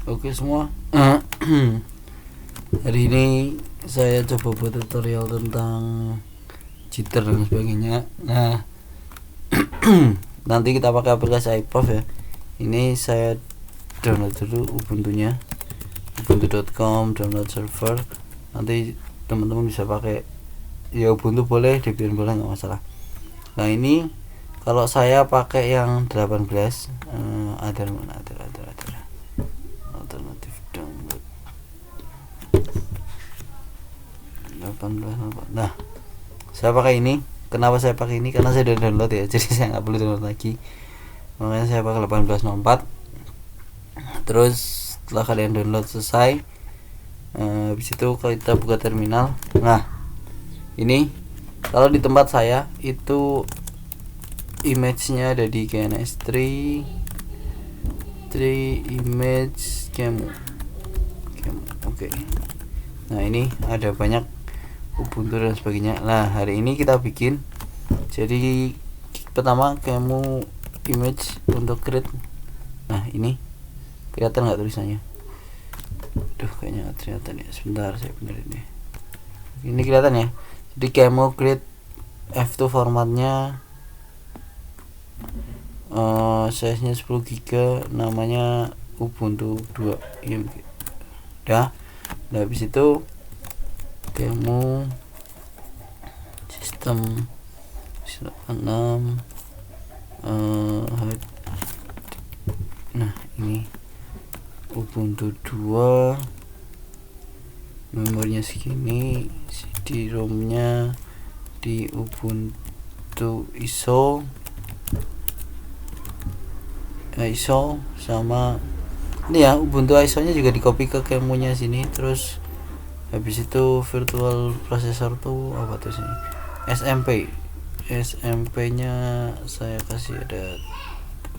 Oke semua. Hari ini saya coba buat tutorial tentang jitter dan sebagainya. Nah, nanti kita pakai aplikasi iPov ya. Ini saya download dulu Ubuntu-nya, ubuntu.com, download server. Nanti teman-teman bisa pakai ya Ubuntu boleh, Debian boleh, nggak masalah. Nah ini kalau saya pakai yang 18, ada alternatif download 18. Nah, saya pakai ini. Kenapa saya pakai ini? Karena saya udah download ya, jadi saya nggak perlu download lagi. Makanya saya pakai 1804. Terus setelah kalian download selesai, habis itu kita buka terminal. Nah, ini kalau di tempat saya itu image-nya ada di KNS3 image Qemu. Oke. Nah, ini ada banyak Ubuntu dan sebagainya. Nah, hari ini kita bikin. Jadi pertama Qemu image untuk create. Nah, ini kelihatan nggak tulisannya? Duh, kayaknya nggak kelihatan ya. Sebentar, saya benerin ya. Ini kelihatan ya. Jadi Qemu create F2 formatnya, size-nya 10 GB, namanya Ubuntu 2 IMG. Udah. Nah, habis itu Qemu sistem 6. Nah, ini Ubuntu 2, memorinya segini, CD-ROM-nya di Ubuntu ISO sama ini ya, Ubuntu ISO nya juga di copy ke Qemu nya sini. Terus habis itu virtual processor tuh apa tuh sini, SMP nya saya kasih ada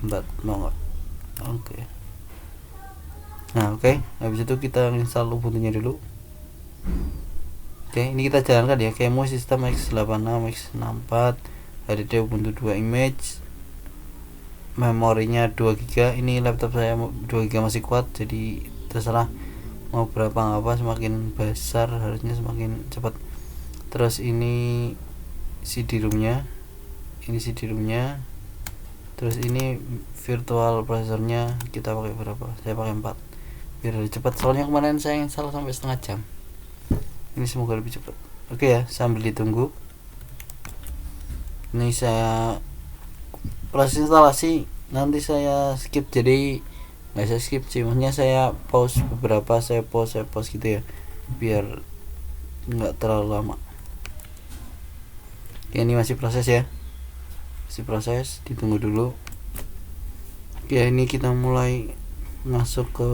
4, mau nggak? Oke. Nah, oke. Habis itu kita install Ubuntu nya dulu. Oke, ini kita jalankan ya. Qemu sistem x86 x64 HDD Ubuntu 2 image, memorinya 2 GB. Ini laptop saya 2 GB masih kuat, jadi terserah mau berapa apa, semakin besar harusnya semakin cepat. Terus ini CD-ROM-nya, terus ini virtual processornya kita pakai berapa? Saya pakai 4 biar lebih cepat, soalnya kemarin saya install sampai setengah jam. Ini semoga lebih cepat. Oke ya, sambil ditunggu ini saya proses instalasi. Nanti saya skip, jadi nggak saya skip sih, maksudnya saya pause beberapa, saya pause gitu ya, biar nggak terlalu lama. Oke, ini masih proses ya, ditunggu dulu. Oke, ini kita mulai masuk ke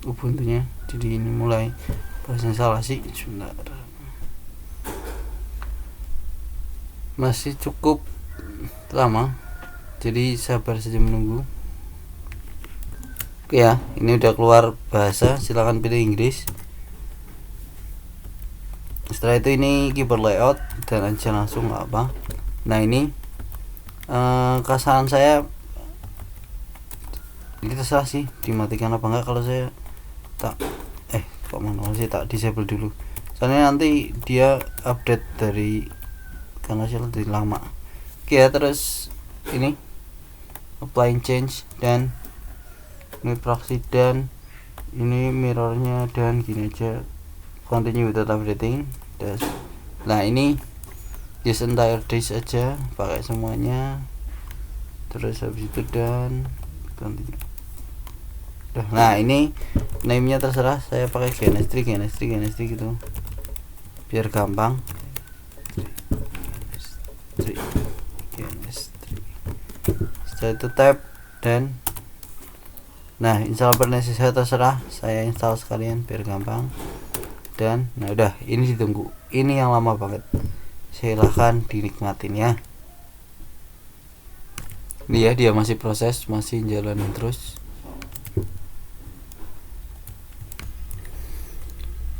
Ubuntu-nya. Jadi ini mulai proses instalasi. Sebentar, masih cukup lama, jadi sabar saja menunggu. Oke ya, ini udah keluar bahasa, silakan pilih Inggris. Setelah itu ini keyboard layout dan aja langsung, nggak apa. Nah, ini kesalahan saya, ini terserah sih dimatikan apa enggak. Kalau saya tak kok manual sih, tak disable dulu, soalnya nanti dia update dari karena saya lebih lama. Oke ya, terus ini applying change dan ini proxy dan ini mirrornya, dan gini aja continue without updating. Nah, ini use entire disk aja, pakai semuanya. Terus habis itu dan continue. Nah, ini name nya terserah, saya pakai GNS3 gitu biar gampang. Setelah itu tab dan nah, install Kubernetes saya terserah, saya install sekalian biar gampang. Dan nah, udah, ini ditunggu, ini yang lama banget, silahkan dinikmatin ya. Ini ya, dia masih proses, masih jalanin terus.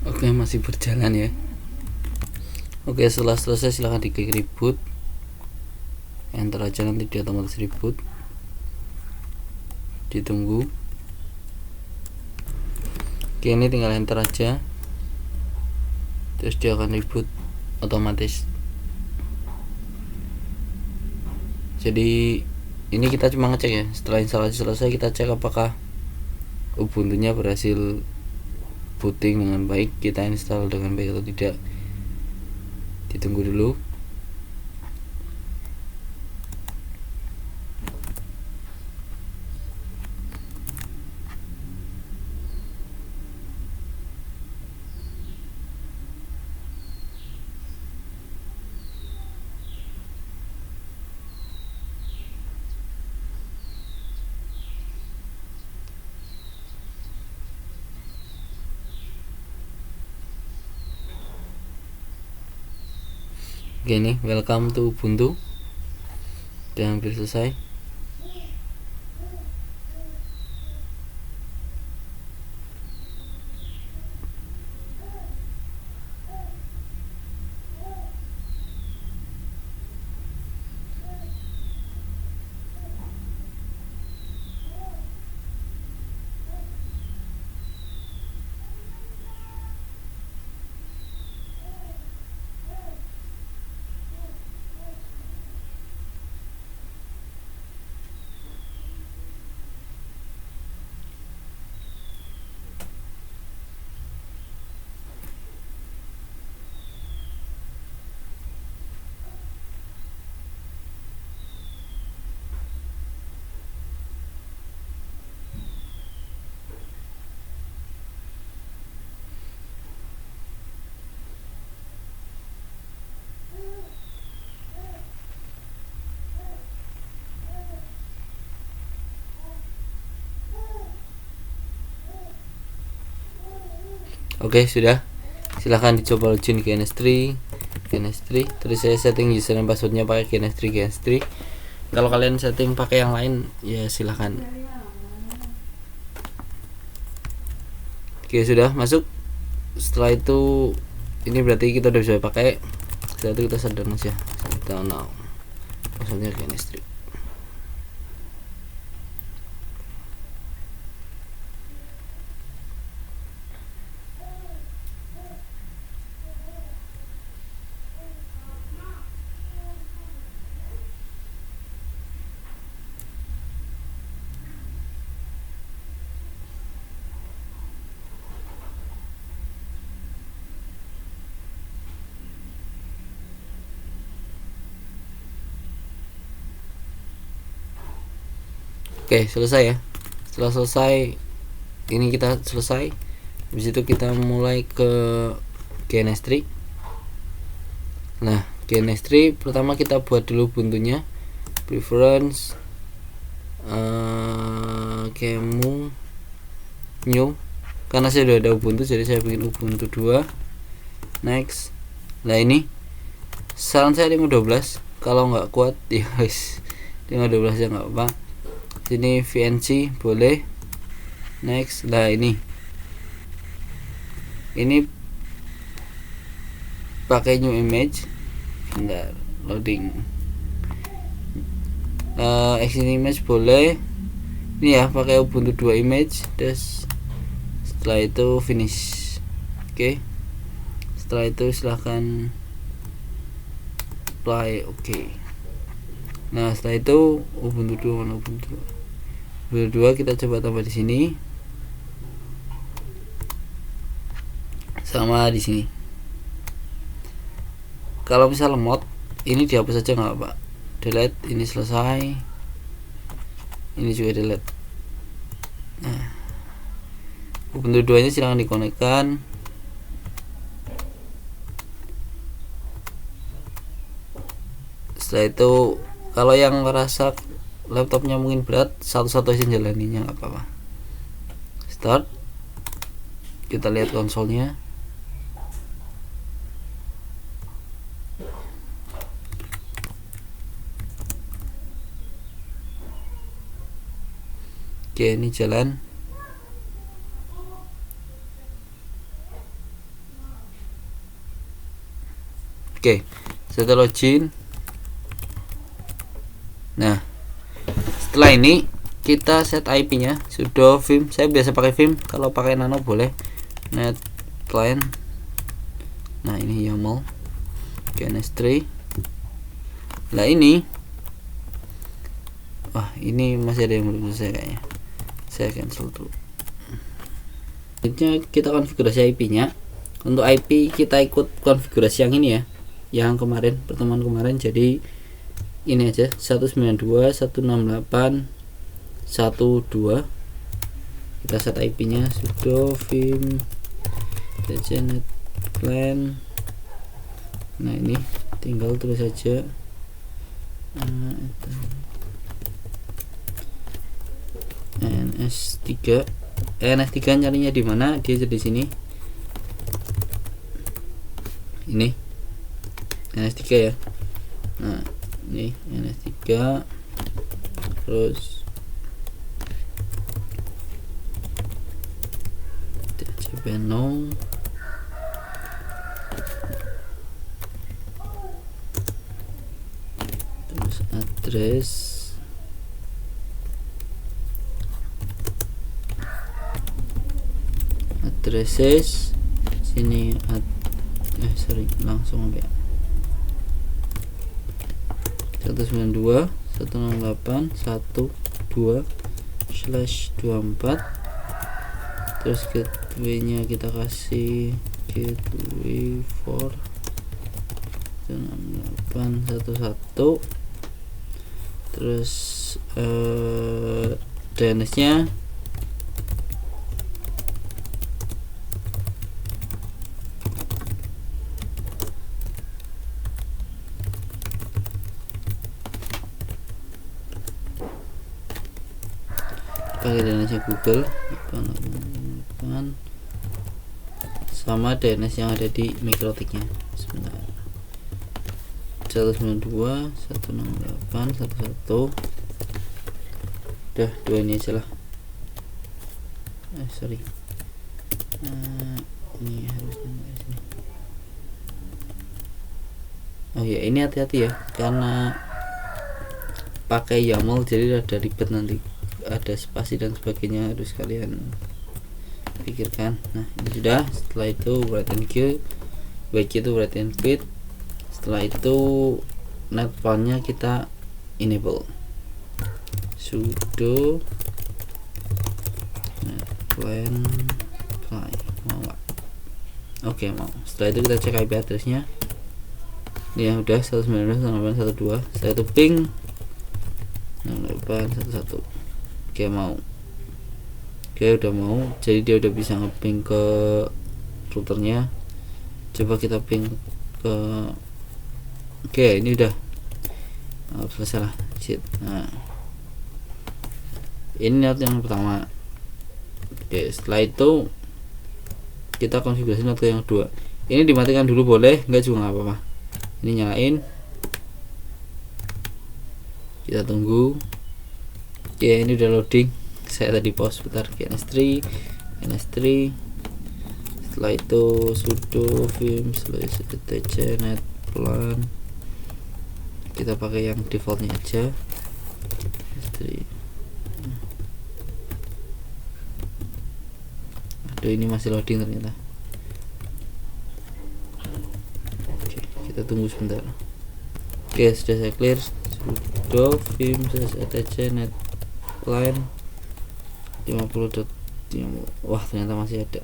Oke, masih berjalan ya. Oke, setelah selesai silahkan diklik reboot, enter aja, nanti dia otomatis reboot. Ditunggu. Oke, ini tinggal enter aja, terus dia akan reboot otomatis. Jadi ini kita cuma ngecek ya, setelah instalasi selesai kita cek apakah Ubuntu-nya berhasil booting dengan baik, kita install dengan baik atau tidak. Ditunggu dulu. Oke, nih welcome to Ubuntu, udah hampir selesai. Oke, sudah. Silahkan dicoba login ke NS3. Terus saya setting user dan passwordnya pakai GNS3. Kalau kalian setting pakai yang lain ya silahkan. Oke, sudah masuk. Setelah itu ini berarti kita udah bisa pakai. Setelah itu kita shutdown aja. Shutdown now. Passwordnya GNS3. Oke, selesai ya. Setelah selesai, ini kita selesai. Habis itu kita mulai ke GNS3. Nah, GNS3 pertama kita buat dulu Ubuntu-nya. Preference, kemu, new. Karena saya udah ada Ubuntu, jadi saya bikin Ubuntu 2. Next. Nah, ini saran saya 5.12. Kalau nggak kuat ya guys, 5.12 ya nggak apa. Sini VNC boleh. Next. Nah, ini pakai new image. Bentar, loading. Exit image boleh. Ini ya pakai Ubuntu 2 image. Terus setelah itu finish. Oke. Setelah itu silahkan apply. Oke. Nah, setelah itu Ubuntu 2 mana Ubuntu 2 kita coba tambah di sini sama di sini. Kalau misal lemot ini dihapus saja nggak apa, delete. Ini selesai, ini juga delete. Nah, Ubuntu 2 nya silahkan dikonekkan. Setelah itu kalau yang merasa laptopnya mungkin berat, satu-satu aja jalaninya nggak apa-apa. Start. Kita lihat konsolnya. Oke, ini jalan. Oke, setelah login. Nah, setelah ini kita set IP-nya sudo vim. Saya biasa pakai vim, kalau pakai nano boleh. net client. Nah ini YAML ns3. Nah ini, wah ini masih ada yang belum selesai kayaknya, saya cancel dulu. Selanjutnya kita konfigurasi IP nya. Untuk IP kita ikut konfigurasi yang ini ya, yang kemarin, pertemuan kemarin. Jadi ini aja 192.168.1.2. kita set IP nya sudo vim net plan. Nah ini tinggal tulis saja ns3. ns3 nyarinya di mana? Dia jadi sini. Ini ns3 ya. Nah ini ns3, terus no, terus addresses sini langsung ya 192.168.1.2/24. terus gateway nya kita kasih gateway for 168.1.1. terus DNS nya pakai DNS Google sama DNS yang ada di mikrotiknya. Sebentar, 192.168.1.1. udah dua ini aja lah. Sorry, ini harusnya sini. Oh ya, ini hati-hati ya, karena pakai YAML jadi ada ribet nanti, ada spasi dan sebagainya, harus kalian pikirkan. Nah ini sudah. Setelah itu write and quit, baik itu write and quit. Setelah itu net plan-nya kita enable sudo net plan apply. Mau nggak? Oke mau. Setelah itu kita cek IP address-nya. Ini udah 192.168.1.2. Setelah itu ping 168.1.1. Oke mau. Oke udah mau, jadi dia udah bisa ngeping ke routernya. Coba kita ping ke, oke ini udah selesai lah. Nah ini net yang pertama. Oke setelah itu kita konfigurasi net yang kedua. Ini dimatikan dulu boleh, enggak juga nggak apa-apa. Ini nyalain, kita tunggu. Oke ini udah loading. Saya tadi pause sebentar ke ns3. Setelah itu sudo vim /etc net plan. Kita pakai yang defaultnya aja, ns3. Aduh ini masih loading ternyata. Oke kita tunggu sebentar. Oke sudah saya clear. Sudo vim /etc net plan 50. Wah ternyata masih ada.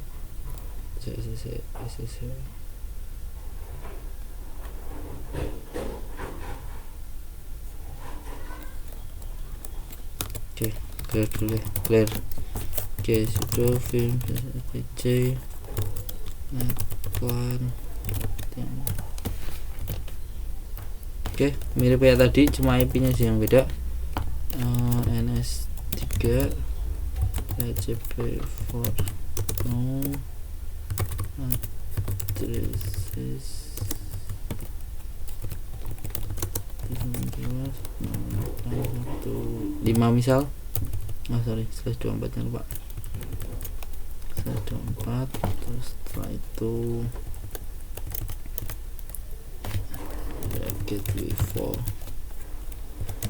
Oke clear dulu ya, clear. Oke sudo vim /etc net plan. Oke mirip kayak tadi, cuma IP nya sih yang beda. ns3 hp4 no addresses 5 misal. Sorry /24 jangan lupa /24. terus setelah itu gateway 4,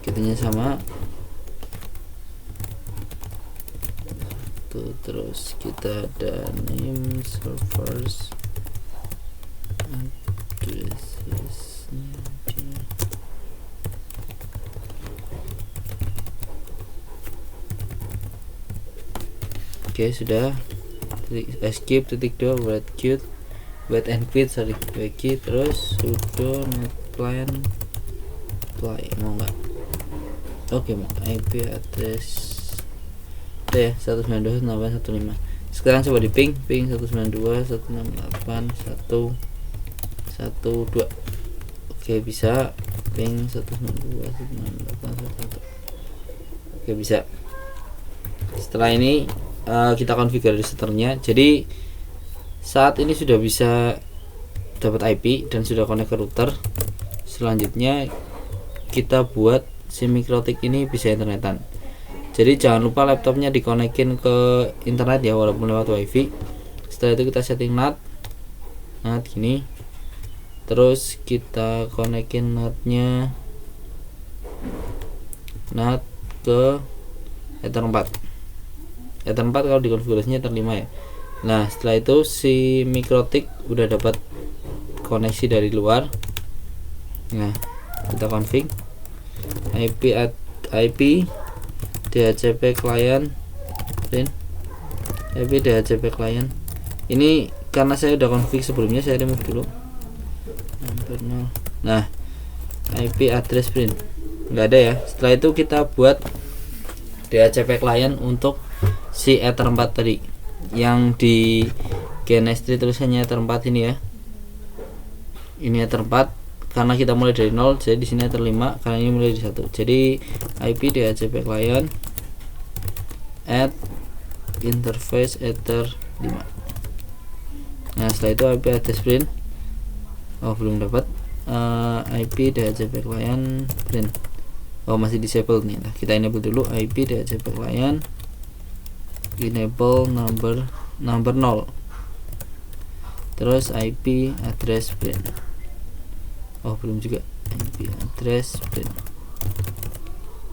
kitanya sama tuh. Terus kita ada name servers addressesnya dia. Oke, sudah. Escape titik 2 wait and quit terus sudo net client play mau nggak? Oke, mau IP address ya 192.168.115. Sekarang coba di ping 192.168.112. Oke, bisa ping 192.168.111. Oke, bisa. Setelah ini kita konfigurasi routernya. Jadi saat ini sudah bisa dapat IP dan sudah connect ke router. Selanjutnya kita buat si Mikrotik ini bisa internetan. Jadi jangan lupa laptopnya dikonekin ke internet ya, walaupun lewat wifi. Setelah itu kita setting NAT gini. Terus kita konekin NAT-nya ke Ether 4. Ether 4 kalau dikonfigurasinya Ether 5 ya. Nah, setelah itu si Mikrotik udah dapat koneksi dari luar. Nah, kita config IP DHCP client IP DHCP client. Ini karena saya udah config sebelumnya, saya remove dulu. Nah, IP address print nggak ada ya. Setelah itu kita buat DHCP client untuk si Ether 4 tadi, yang di GNS3 tulisannya Ether 4 ini ya. Ini Ether 4 karena kita mulai dari 0, jadi di sini Ether 5 karena ini mulai di 1. Jadi IP DHCP client add interface Ether 5. Nah, setelah itu IP address print. Oh, belum dapat. IP DHCP client print. Oh, masih disabled nih. Nah, kita enable dulu IP DHCP client enable number 0. Terus IP address print. Oh, belum juga. IP address print.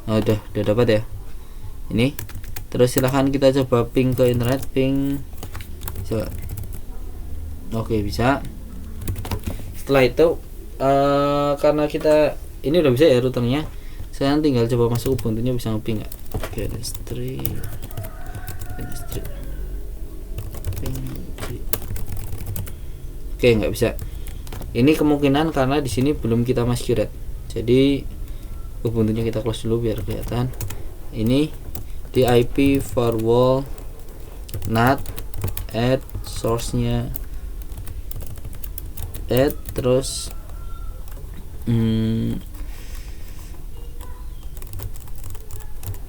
Oh, udah dapat ya. Ini. Terus silahkan kita coba ping ke internet, ping. Coba. Oke, bisa. Setelah itu karena kita ini udah bisa ya routernya. Sekarang tinggal coba masuk Ubuntu-nya bisa nge-ping enggak? GNS3 Oke, nggak bisa. Ini kemungkinan karena di sini belum kita masquerade. Jadi Ubuntu-nya kita close dulu biar kelihatan. Ini di IP firewall NAT add source-nya add terus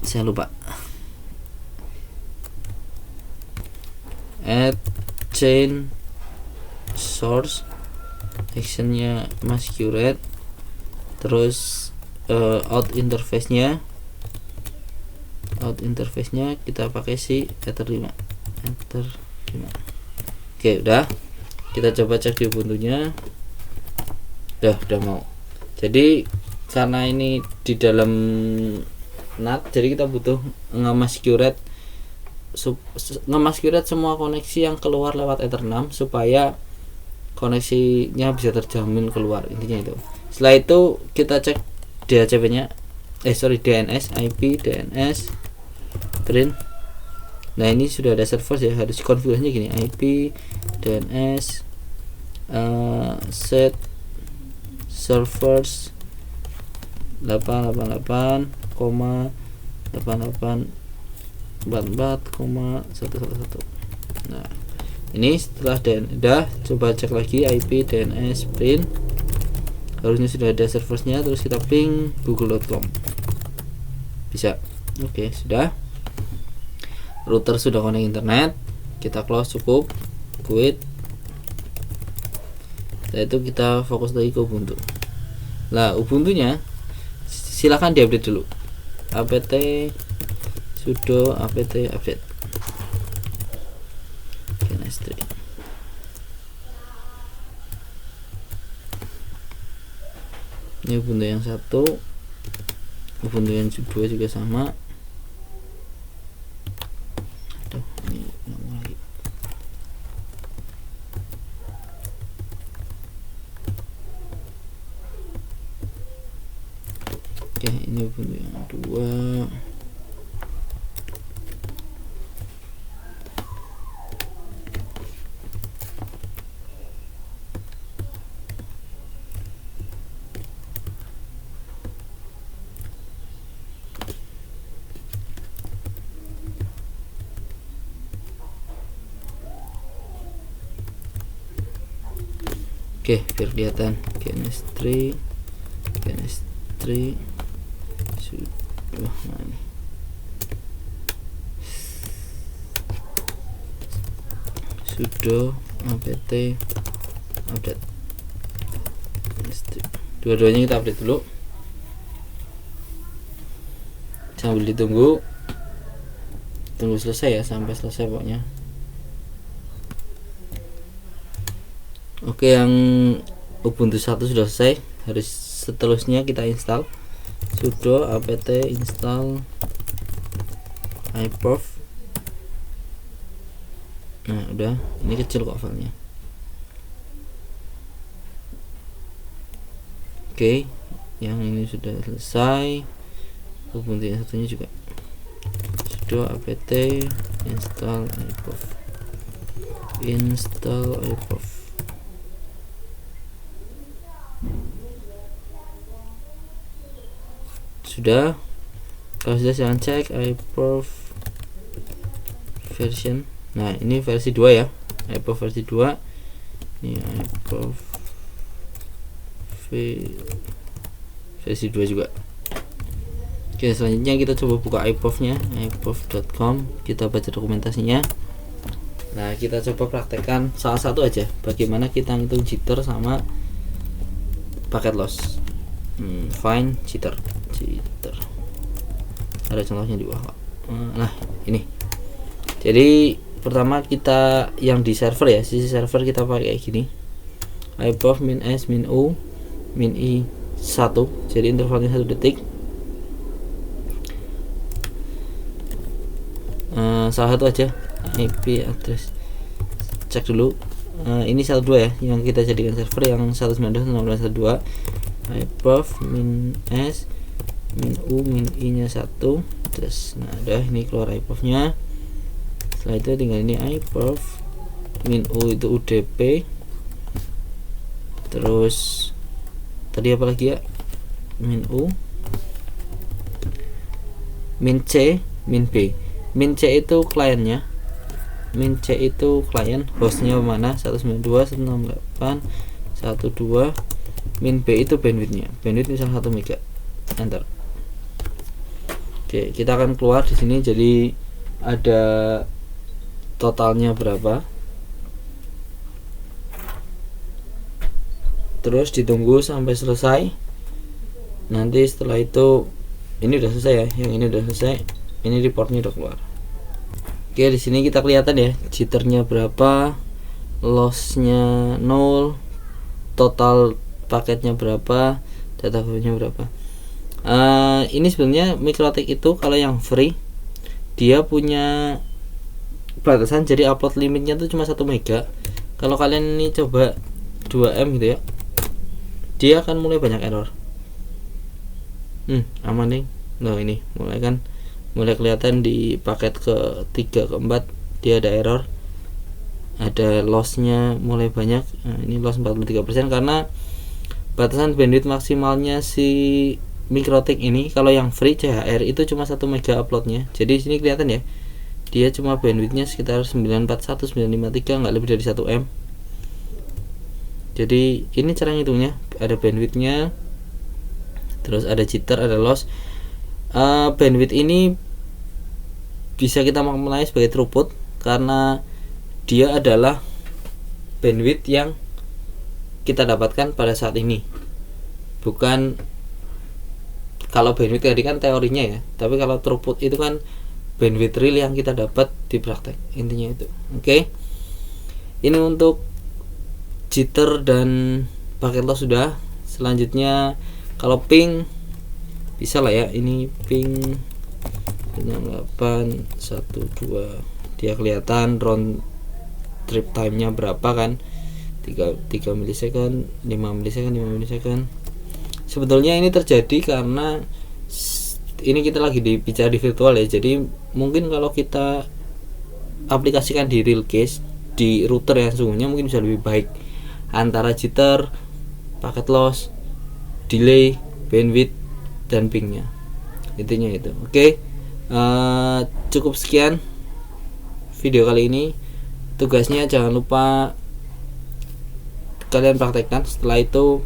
saya lupa add chain source actionnya masquerade terus out interface-nya kita pakai si Ether 5. Oke, udah. Kita coba cek di Ubuntu-nya. Udah mau. Jadi karena ini di dalam NAT, jadi kita butuh nge-masquerade semua koneksi yang keluar lewat Ether 6 supaya koneksinya bisa terjamin keluar, intinya itu. Setelah itu kita cek DHCP-nya DNS IP DNS print. Nah, ini sudah ada server ya, harus konfigurasinya gini, IP DNS set servers 888,8844,111. Nah, ini setelah udah coba cek lagi IP DNS print, harusnya sudah ada serversnya. Terus kita ping google.com, bisa. Oke, sudah. Router sudah connect internet, kita close, cukup, quit. Setelah itu kita fokus lagi ke Ubuntu. Nah, Ubuntu-nya silahkan diupdate dulu, apt sudo apt update GNS3. Ini Ubuntu yang 1, Ubuntu yang 2 juga sama. Ubuntu yang 2. Oke, biar kelihatan chemistry sudah mana sudo apt update. Dua-duanya kita update dulu sambil tunggu selesai ya, sampai selesai pokoknya. Oke, yang Ubuntu 1 sudah selesai. Harus seterusnya kita install sudo apt install iProv. Nah, udah, ini kecil kok filenya. Oke, yang ini sudah selesai. Ubuntu yang satunya juga. Sudo apt install iProv. Sudah. Kalau sudah, silahkan cek iProv version. Nah, ini versi 2 ya, iProv versi 2. Ini iProv versi 2 juga. Oke, selanjutnya kita coba buka iProv-nya, iProv.com. Kita baca dokumentasinya. Nah, kita coba praktekkan salah satu aja, bagaimana kita ngitung jitter sama paket loss. Find jitter. Ada contohnya di bawah. Nah, ini. Jadi pertama kita yang di server ya, sisi server kita pakai kayak gini. iProv min s min u min i 1. Jadi intervalnya 1 detik. Salah satu aja IP address. Cek dulu. Ini 12 ya yang kita jadikan server, yang 192.16.12. iProv min s min u min i nya 1. Terus nah udah, ini keluar iProv-nya. Setelah itu tinggal ini iProv min u itu udp. Terus tadi apa lagi ya, min u min c min b. Min c itu kliennya, hostnya mana 192.168.1.2. min b itu bandwidthnya, misal 1 mega. Enter. Oke, kita akan keluar di sini. Jadi ada totalnya berapa, terus ditunggu sampai selesai. Nanti setelah itu, ini udah selesai ya, yang ini udah selesai, ini reportnya udah keluar. Oke, di sini kita kelihatan ya jitternya berapa, lossnya 0, total paketnya berapa, data nya berapa. Ini sebenarnya MikroTik itu kalau yang free dia punya batasan, jadi upload limitnya tuh cuma 1 mega. Kalau kalian ini coba 2M gitu ya, dia akan mulai banyak error. Aman nih. Nah, ini mulai kelihatan di paket ke 3 ke 4 dia ada error, ada lossnya mulai banyak. Nah, ini loss 43% karena batasan bandwidth maksimalnya si MikroTik ini kalau yang free CHR itu cuma 1 mega uploadnya. Jadi di sini kelihatan ya, dia cuma bandwidthnya sekitar 941, 953, nggak lebih dari 1 M. Jadi ini cara ngitungnya, ada bandwidthnya, terus ada jitter, ada loss. Bandwidth ini bisa kita maknai sebagai throughput karena dia adalah bandwidth yang kita dapatkan pada saat ini, bukan kalau bandwidth tadi kan teorinya ya, tapi kalau throughput itu kan bandwidth real yang kita dapat di praktek, intinya itu. Oke. Ini untuk jitter dan paket loss sudah. Selanjutnya kalau ping bisa lah ya, ini ping 6812, dia kelihatan round trip time-nya berapa kan, 3 milisecond, 5 milisecond. Sebetulnya ini terjadi karena Ini kita lagi bicara di virtual ya, jadi mungkin kalau kita aplikasikan di real case di router yang sungguhnya mungkin bisa lebih baik antara jitter, packet loss, delay, bandwidth, dan pingnya. Intinya itu. Oke. Cukup sekian video kali ini. Tugasnya jangan lupa kalian praktekkan. Setelah itu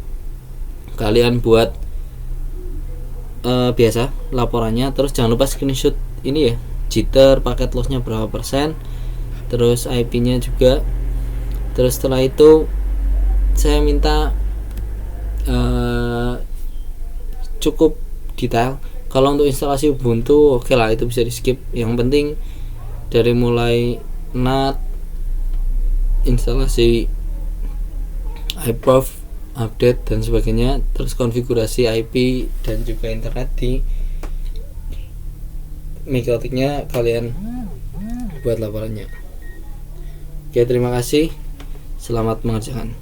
kalian buat biasa laporannya, terus jangan lupa screenshot ini ya, jitter, packet lossnya berapa persen, terus IP-nya juga. Terus setelah itu saya minta cukup detail. Kalau untuk instalasi Ubuntu oke lah, itu bisa di skip. Yang penting dari mulai NAT, instalasi iProv, update dan sebagainya, terus konfigurasi IP dan juga internet di Mikrotiknya kalian buat laporannya. Oke, terima kasih. Selamat mengerjakan.